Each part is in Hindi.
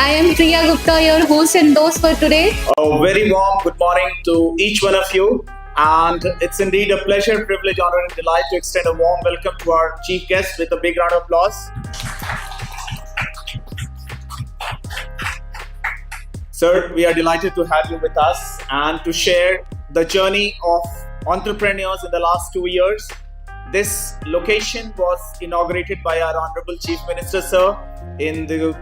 I am Priya Gupta, your host and host for today. A very warm good morning to each one of you. And it's indeed a pleasure, privilege, honor, and delight to extend a warm welcome to our chief guest with a big round of applause. Sir, we are delighted to have you with us and to share the journey of entrepreneurs in the last 2 years. This location was inaugurated by our Honorable Chief Minister, sir, in the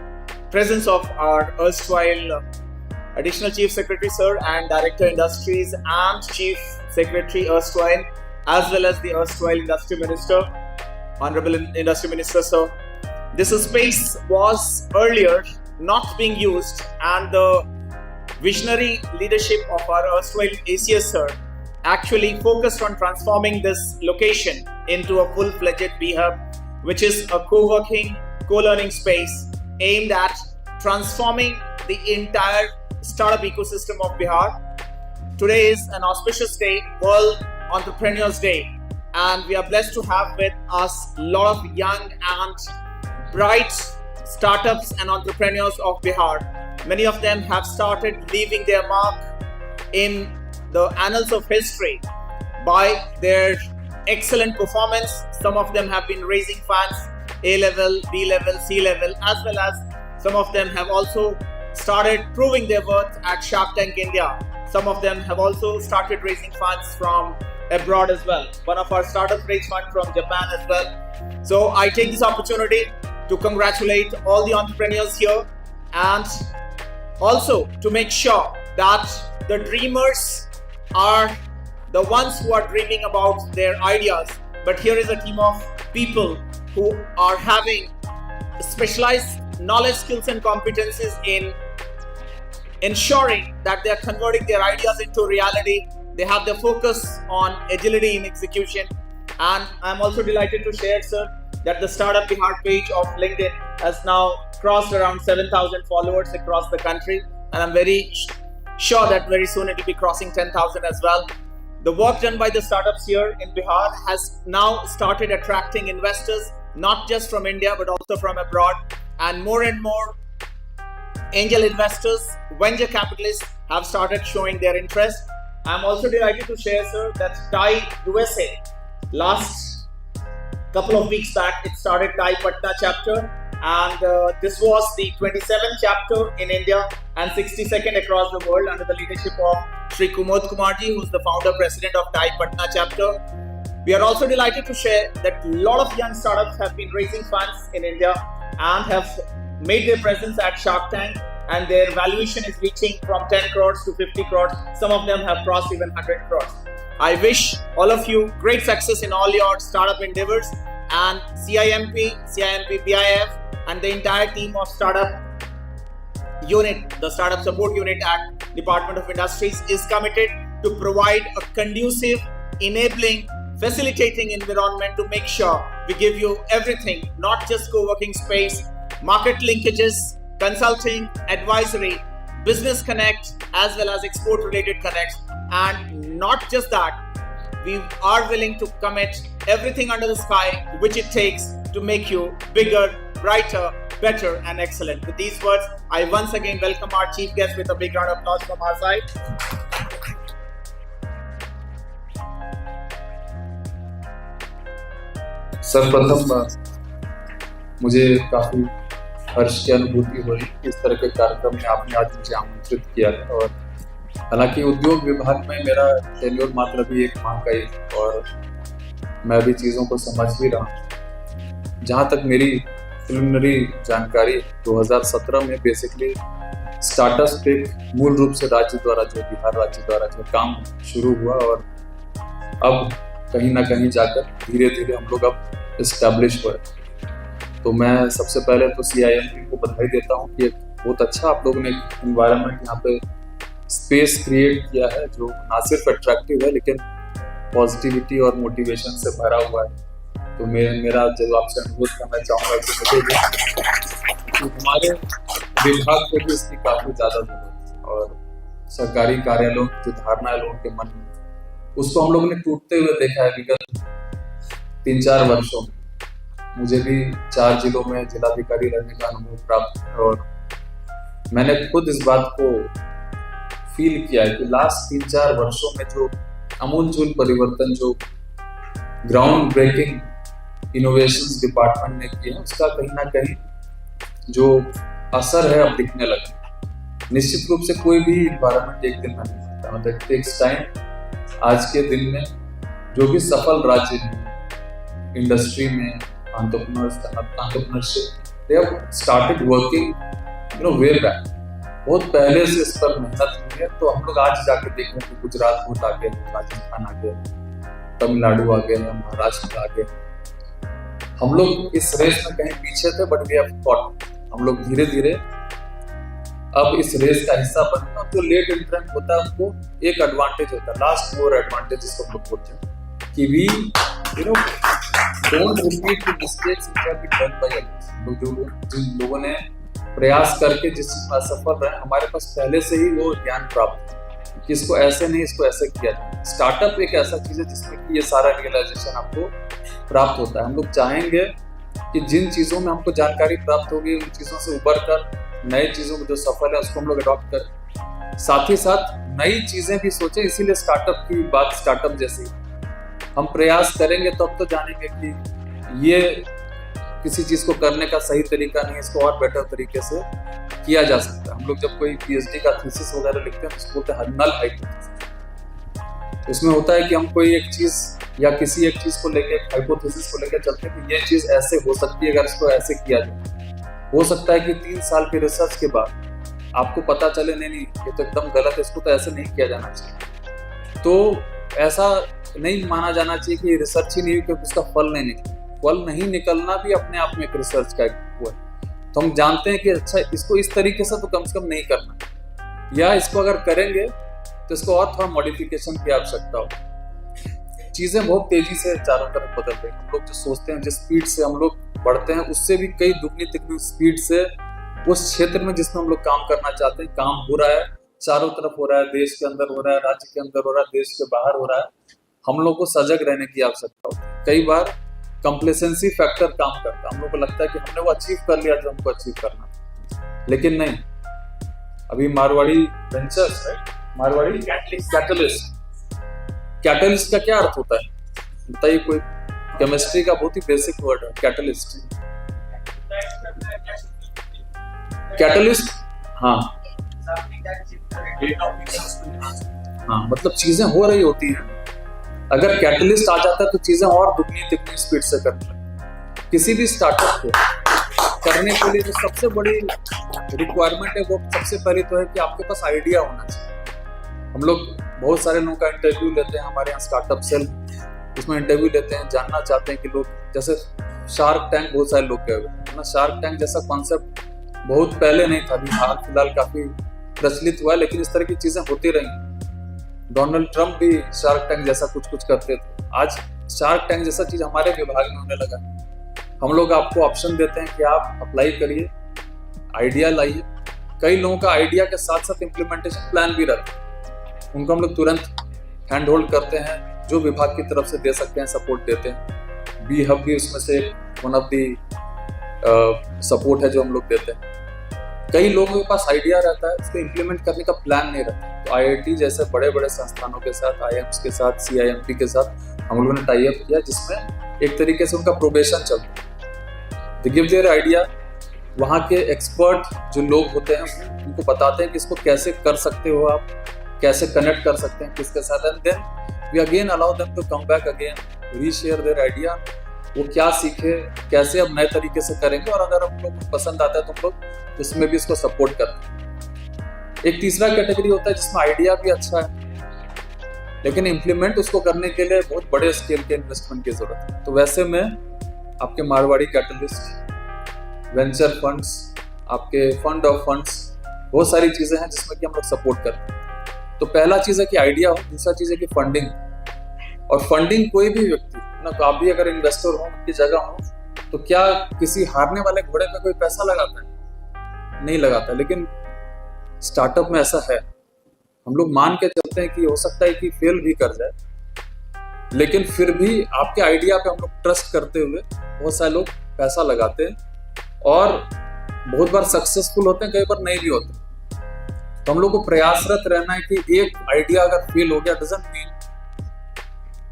presence of our erstwhile Additional Chief Secretary, sir, and Director Industries and Chief Secretary erstwhile, as well as the erstwhile Industry Minister, Honorable Industry Minister, sir. This space was earlier not being used, and the visionary leadership of our erstwhile ACS, sir, actually focused on transforming this location into a full-fledged B-Hub, which is a co-working, co-learning space aimed at transforming the entire startup ecosystem of Bihar. Today is an auspicious day, World Entrepreneurs Day, and we are blessed to have with us a lot of young and bright startups and entrepreneurs of Bihar. Many of them have started leaving their mark in the annals of history by their excellent performance. Some of them have been raising funds A-level, B-level, C-level, as well as some of them have also started proving their worth at Shark Tank India. Some of them have also started raising funds from abroad as well. One of our startups raised fund from Japan as well. So I take this opportunity to congratulate all the entrepreneurs here and also to make sure that the dreamers are the ones who are dreaming about their ideas. But here is a team of people who are having specialized knowledge, skills and competencies in ensuring that they are converting their ideas into reality. They have their focus on agility in execution. And I'm also delighted to share, sir, that the Startup Bihar page of LinkedIn has now crossed around 7,000 followers across the country. And I'm very sure that very soon it will be crossing 10,000 as well. The work done by the startups here in Bihar has now started attracting investors, not just from India, but also from abroad. And more angel investors, venture capitalists have started showing their interest. I'm also delighted to share, sir, that TiE USA, last couple of weeks back, it started TiE Patna chapter. And this was the 27th chapter in India and 62nd across the world under the leadership of Shri Kumod Kumarji, who is the founder president of TiE Patna chapter. We are also delighted to share that a lot of young startups have been raising funds in India and have made their presence at Shark Tank, and their valuation is reaching from 10 crores to 50 crores. Some of them have crossed even 100 crores. I wish all of you great success in all your startup endeavors, and CIMP, BIF, and the entire team of startup unit, the startup support unit at Department of Industries is committed to provide a conducive, enabling, facilitating environment to make sure we give you everything, not just co-working space, market linkages, consulting, advisory, business connect, as well as export related connects. And not just that, we are willing to commit everything under the sky which it takes to make you bigger, brighter, better and excellent. With these words, I once again welcome our chief guest with a big round of applause from our side. सर्वप्रथम मुझे काफ़ी हर्ष की अनुभूति हुई इस तरह के कार्यक्रम में आपने आज मुझे आमंत्रित किया है। और हालांकि उद्योग विभाग में मेरा टेन्योर मात्र अभी 1 माह का ही, और मैं भी चीज़ों को समझ भी रहा हूँ। जहाँ तक मेरी प्रिलिमिनरी जानकारी 2017 में बेसिकली स्टार्टअप पे मूल रूप से राज्य द्वारा, जो बिहार राज्य द्वारा जो काम शुरू हुआ, और अब कहीं ना कहीं जाकर धीरे धीरे हम लोग अब इस्टेब्लिश हुए। तो मैं सबसे पहले तो CIMP को बधाई देता हूँ कि एक बहुत अच्छा आप लोगों ने इन्वायरमेंट यहाँ पे स्पेस क्रिएट किया है, जो ना सिर्फ अट्रैक्टिव है लेकिन पॉजिटिविटी और मोटिवेशन से भरा हुआ है। तो मेरा जब आपसे अनुरोध करना चाहूँगा कि मुझे भी हमारे विभाग को भी इसकी काफ़ी ज़्यादा जरूरत है, और सरकारी कार्यालयों की जो धारणा है लोगों के मन में, उसको हम लोगों ने टूटते हुए देखा है विगत 3-4 वर्षों में। मुझे भी 4 जिलों में जिलाधिकारी रहने का अनुभव प्राप्त है, और मैंने खुद इस बात को फील किया है कि लास्ट 3-4 वर्षों में जो अमूलचूल परिवर्तन जो ग्राउंड ब्रेकिंग इनोवेशंस डिपार्टमेंट ने किए हैं उसका कहीं ना कहीं जो असर है अब दिखने लगा। निश्चित रूप से कोई भी इन्वायरमेंट एक दिन में नहीं बनता, मतलब इट टेक्स टाइम। आज के दिन में जो भी सफल राज्य हैं इंडस्ट्री में, entrepreneurship, they have started working way back, बहुत पहले से इस पर मेहनत हुई है। तो हम लोग आज जाके देख रहे हैं कि गुजरात बहुत आगे है, राजस्थान आगे है, तमिलनाडु आगे है, महाराष्ट्र आगे है। हम लोग इस रेस में कहीं पीछे थे, बट वी हैव फॉट। हम लोग धीरे धीरे अब इस रेस का हिस्सा बने। और जो लेट एंट्रेंट होता है उनको एक एडवांटेज होता है, लास्ट मोर एडवांटेज जिसको हम लोग बोलते हैं, कि we don't repeat the mistakes which have been done by others. जिन लोगों ने प्रयास करके जिस चीज में असफल रहे, हमारे पास पहले से ही वो ज्ञान प्राप्त है कि इसको ऐसे नहीं, इसको ऐसे किया जाए। स्टार्टअप एक ऐसा चीज है जिसमें कि ये सारा रियलाइजेशन आपको प्राप्त होता है। हम लोग चाहेंगे कि जिन चीजों में हमको जानकारी प्राप्त होगी उन चीजों से उबर कर नई चीजों में जो सफल है उसको हम लोग अडॉप्ट करें, साथ ही साथ नई चीजें भी सोचें। इसीलिए स्टार्टअप की बात स्टार्टअप जैसी, हम प्रयास करेंगे तब तो जानेंगे कि ये किसी चीज को करने का सही तरीका नहीं, इसको और बेटर तरीके से किया जा सकता है। हम लोग जब कोई पीएचडी का थीसिस वगैरह लिखते हैं तो उसको बोलते हैं नल हाइपोथेसिस। उसमें होता है कि हम कोई एक चीज या किसी एक चीज को लेके, हाइपोथेसिस को लेकर चलते हैं कि ये चीज ऐसे हो सकती है अगर इसको ऐसे किया जाए। हो सकता है कि 3 साल के रिसर्च के बाद आपको पता चले नहीं ये तो एकदम गलत है, इसको तो ऐसे नहीं किया जाना चाहिए। तो ऐसा नहीं माना जाना चाहिए कि रिसर्च ही नहीं हुई क्योंकि उसका फल नहीं निकला। फल नहीं निकलना भी अपने आप में एक रिसर्च का हुआ है। तो हम जानते हैं कि अच्छा इसको इस तरीके से तो कम से कम नहीं करना, या इसको अगर करेंगे तो इसको और थोड़ा मॉडिफिकेशन की आवश्यकता हो। चीजें बहुत तेजी से चारों तरफ बदल रही हैं। हम लोग जो सोचते हैं, जिस स्पीड से हम लोग बढ़ते हैं, उससे भी कई दुगनी तिगनी स्पीड से उस क्षेत्र में जिसमें हम लोग काम करना चाहते हैं काम हो रहा है। चारों तरफ हो रहा है, देश के अंदर हो रहा है, राज्य के अंदर हो रहा है, देश के बाहर हो रहा है। हम लोग को सजग रहने की आवश्यकता होती है। कई बार कंप्लेसेंसी फैक्टर काम करता है। हम लोग को लगता है कि हमने वो अचीव कर लिया जो हमको अचीव करना था, लेकिन नहीं। अभी मारवाड़ी वेंचर्स है, मारवाड़ी कैटलिस्ट। कैटलिस्ट का क्या अर्थ होता है बताइए? कोई केमिस्ट्री का बहुत ही बेसिक वर्ड है कैटलिस्ट। कैटलिस्ट हाँ, मतलब चीजें हो रही होती हैं, अगर कैटलिस्ट आ जाता है तो चीजें और दुगनी तिगनी स्पीड से करने लगती। किसी भी स्टार्टअप को करने के लिए जो सबसे बड़ी रिक्वायरमेंट है वो सबसे पहले तो है कि आपके पास आइडिया होना चाहिए। हम लोग बहुत सारे लोगों का इंटरव्यू लेते हैं हमारे यहाँ स्टार्टअप सेल, उसमें इंटरव्यू लेते हैं, जानना चाहते हैं कि लोग, जैसे शार्क टैंक बहुत सारे लोग गए हुए हैं। शार्क टैंक जैसा कॉन्सेप्ट बहुत पहले नहीं था, अभी हाल फिलहाल काफी प्रचलित हुआ है, लेकिन इस तरह की चीजें होती रही। डोनाल्ड ट्रंप भी शार्क टैंक जैसा कुछ करते थे। आज शार्क टैंक जैसा चीज हमारे विभाग में होने लगा। हम लोग आपको ऑप्शन देते हैं कि आप अप्लाई करिए, आइडिया लाइए। कई लोगों का आइडिया के साथ साथ इम्प्लीमेंटेशन प्लान भी रहता है, उनको हम लोग तुरंत हैंड होल्ड करते हैं, जो विभाग की तरफ से दे सकते हैं सपोर्ट देते हैं। बी हब भी उसमें से वन ऑफ दी सपोर्ट है जो हम लोग देते हैं। कई लोगों के पास आइडिया रहता है, उसको इम्प्लीमेंट करने का प्लान नहीं रहता। तो आईआईटी जैसे बड़े बड़े संस्थानों के साथ, आईएम्स के साथ, सीआईएमपी के साथ हम लोगों ने टाई अप किया, जिसमें एक तरीके से उनका प्रोबेशन चलता है। दे गिव देयर आइडिया, वहाँ के एक्सपर्ट जो लोग होते हैं उनको बताते हैं कि इसको कैसे कर सकते हो आप, कैसे कनेक्ट कर सकते हैं किसके साथ, and then we again allow them to come back again, reshare their idea, वो क्या सीखे, कैसे अब नए तरीके से करेंगे, और अगर हम लोग को पसंद आता है तो हम लोग उसमें भी इसको सपोर्ट करते हैं। एक तीसरा कैटेगरी होता है जिसमें आइडिया भी अच्छा है, लेकिन इम्प्लीमेंट उसको करने के लिए बहुत बड़े स्केल के इन्वेस्टमेंट की जरूरत है। तो वैसे में आपके मारवाड़ी कैटलिस्ट, वेंचर फंड्स, आपके फंड ऑफ फंड्स, बहुत सारी चीजें हैं जिसमें कि हम लोग सपोर्ट करते हैं। तो पहला चीज है कि आइडिया हो, दूसरा चीज है कि फंडिंग। और फंडिंग कोई भी व्यक्ति ना, तो आप भी अगर इन्वेस्टर हो, उनकी जगह हो, तो क्या किसी हारने वाले घोड़े पे कोई पैसा लगाता है? नहीं लगाता। लेकिन स्टार्टअप में ऐसा है, हम लोग मान के चलते हैं कि हो सकता है कि फेल भी कर जाए, लेकिन फिर भी आपके आइडिया पे हम लोग ट्रस्ट करते हुए बहुत सारे लोग पैसा लगाते हैं, और बहुत बार सक्सेसफुल होते हैं, कई बार नहीं भी होते। तो हम लोग को प्रयासरत रहना है कि एक आइडिया अगर फेल हो गया डजंट मीन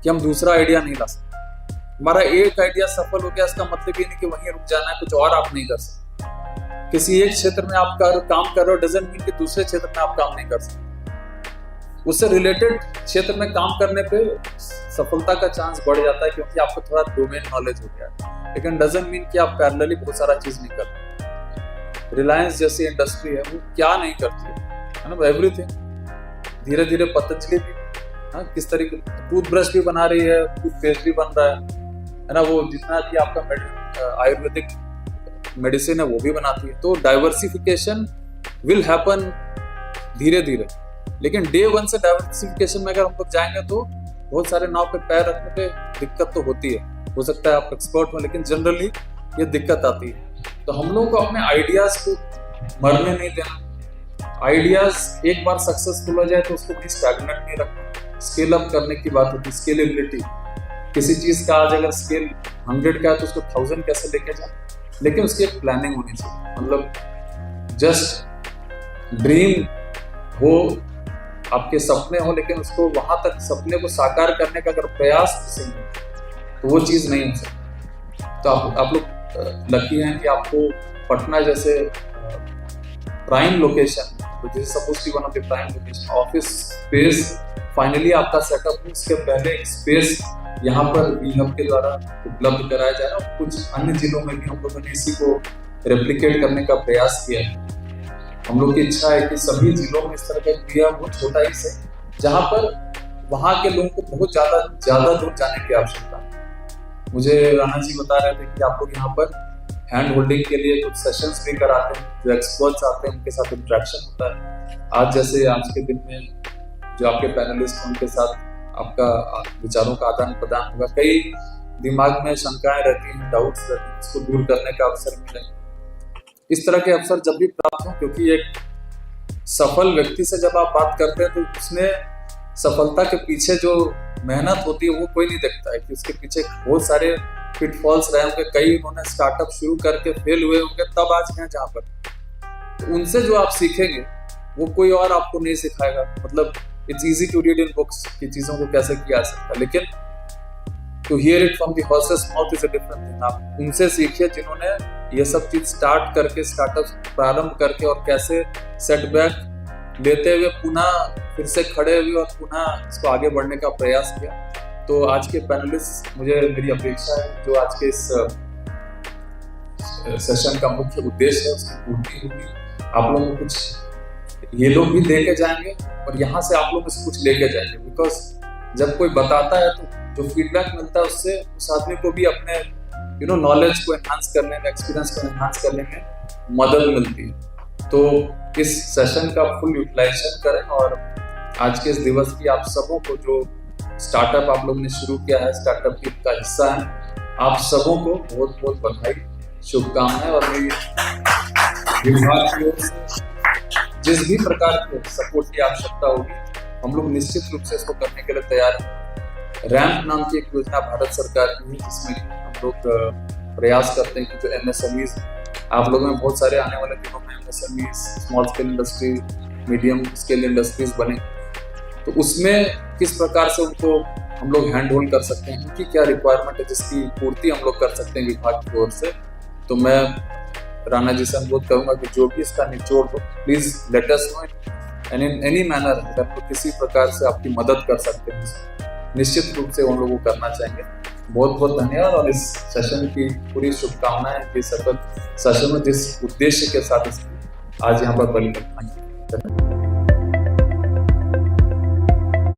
कि हम दूसरा आइडिया नहीं ला सकते। हमारा एक आइडिया सफल हो गया इसका मतलब ये नहीं कि वहीं रुक जाना है, कुछ और आप नहीं कर सकते। किसी एक क्षेत्र में आप काम कर रहे हो डजंट मीन कि दूसरे क्षेत्र में आप काम नहीं कर सकते। उससे रिलेटेड क्षेत्र में काम करने पे सफलता का चांस बढ़ जाता है क्योंकि आपको थोड़ा डोमेन नॉलेज हो गया है, लेकिन डजंट मीन कि आप पैरेलली बहुत सारा चीज नहीं करते। रिलायंस जैसी इंडस्ट्री है वो क्या नहीं करती है ना, एवरीथिंग। धीरे धीरे पतंजलि भी किस तरीके टूथब्रश भी बना रही है, टूथपेस्ट भी बन रहा है ना, वो जितना भी आपका आयुर्वेदिक मेडिसिन है वो भी बनाती है। तो डाइवर्सिफिकेशन विल हैपन धीरे धीरे, लेकिन डे वन से डाइवर्सिफिकेशन में अगर हम लोग जाएंगे तो बहुत सारे नाव पे पैर रखने पे दिक्कत तो होती है। हो सकता है आप एक्सपर्ट हो, लेकिन जनरली ये दिक्कत आती है। तो हम लोग को अपने आइडियाज को मरने नहीं देना। आइडियाज एक बार सक्सेसफुल हो जाए तो उसको कहीं स्टैग्नेट नहीं रखना। स्केल अप करने की बात होती है, स्केलेबिलिटी। किसी चीज का आज अगर स्केल 100 का है तो उसको 1000 कैसे लेके जाए, लेकिन उसकी एक प्लानिंग होनी चाहिए। मतलब जस्ट ड्रीम हो, आपके सपने हो, लेकिन उसको वहां तक सपने को साकार करने का अगर प्रयास किसी में तो वो चीज नहीं हो सकती। तो आप लोग लकी हैं कि आपको पटना जैसे प्राइम लोकेशन, जैसे सपोज की one of the prime location office space finally आपका सेटअप हो। इसके पहले एक स्पेस यहाँ पर वी-हब के द्वारा उपलब्ध कराया जा रहा है। कुछ अन्य जिलों में भी हम लोगों ने इसी को रेप्लिकेट करने का प्रयास किया है। हम लोग की इच्छा है कि सभी जिलों में इस तरह का वी-हब हो, छोटा ही से, जहाँ पर वहाँ के लोगों को बहुत ज्यादा दूर जाने की आवश्यकता है। मुझे राणा जी बता रहे थे कि आप लोग यहाँ पर हैंड होल्डिंग के लिए कुछ सेशंस भी कराते हैं, जो एक्सपर्ट्स आते हैं उनके साथ इंटरेक्शन होता है। आज जैसे आज के दिन में जो आपके पैनलिस्ट हैं उनके साथ आपका विचारों का आदान प्रदान होगा। कई दिमाग में शंकाएं रहती हैं, डाउट्स रहते हैं, उसको दूर करने का अवसर मिले। इस तरह के अवसर जब भी प्राप्त हो, क्योंकि एक सफल व्यक्ति से जब आप बात करते हैं तो उसने सफलता के पीछे जो मेहनत होती है वो कोई नहीं देखता है कि उसके पीछे बहुत सारे पिटफॉल्स रहे होंगे। कई उन्होंने स्टार्टअप शुरू करके फेल हुए होंगे, तब आज हैं जहाँ पर। तो उनसे जो आप सीखेंगे वो कोई और आपको नहीं सिखाएगा। मतलब it's easy to read in books कि चीजों को कैसे किया जा सकता है, लेकिन to hear it from the horse's mouth is a different thing. आप उनसे सीखिए जिन्होंने ये सब चीज स्टार्ट करके, स्टार्टअप प्रारंभ करके और कैसे सेटबैक लेते हुए पुनः फिर से खड़े हुए और पुनः इसको आगे बढ़ने का प्रयास किया। तो आज के पैनलिस्ट, मेरी अपेक्षा है जो आज के इस सेशन का मुख्य उद्देश्य है उसकी पूर्ति होगी। आप लोगों को कुछ ये लोग भी लेके जाएंगे और यहाँ से आप लोग कुछ लेके जाएंगे। बिकॉज जब कोई बताता है तो जो फीडबैक मिलता है उससे उस आदमी को भी अपने नॉलेज को एनहांस करने में, एक्सपीरियंस को एनहांस करने में मदद मिलती है। तो इस सेशन का फुल यूटिलाइजेशन करें और आज के इस दिवस की आप सबों को, जो स्टार्टअप आप लोगों ने शुरू किया है, स्टार्टअप की का हिस्सा है, आप सबों को बहुत बहुत बधाई, शुभकामनाएं। और मेरी विभाग की ओर से जिस भी प्रकार के सपोर्ट की आवश्यकता होगी हम लोग निश्चित रूप से इसको करने के लिए तैयार हैं। रैंप नाम की एक योजना भारत सरकार की है जिसमें हम लोग प्रयास करते हैं कि जो एमएसएमईज, आप लोगों में बहुत सारे आने वाले दिनों में MSMEs, small scale industry, medium scale industries बने, तो उसमें किस प्रकार से उनको हम लोग हैंड होल्ड कर सकते हैं, उनकी क्या रिक्वायरमेंट है जिसकी पूर्ति हम लोग कर सकते हैं विभाग की ओर से। तो मैं राणा जी से अनुरोध करूंगा कि जो भी इसका निचोड़ हो please let us know and in any manner अगर आप किसी प्रकार से आपकी मदद कर सकते हैं निश्चित रूप से उन लोगों को करना चाहेंगे। बहुत बहुत धन्यवाद और इस सेशन की पूरी शुभकामनाएं कि सफल सेशन में जिस उद्देश्य के साथ आज यहाँ पर परिकल्पना की।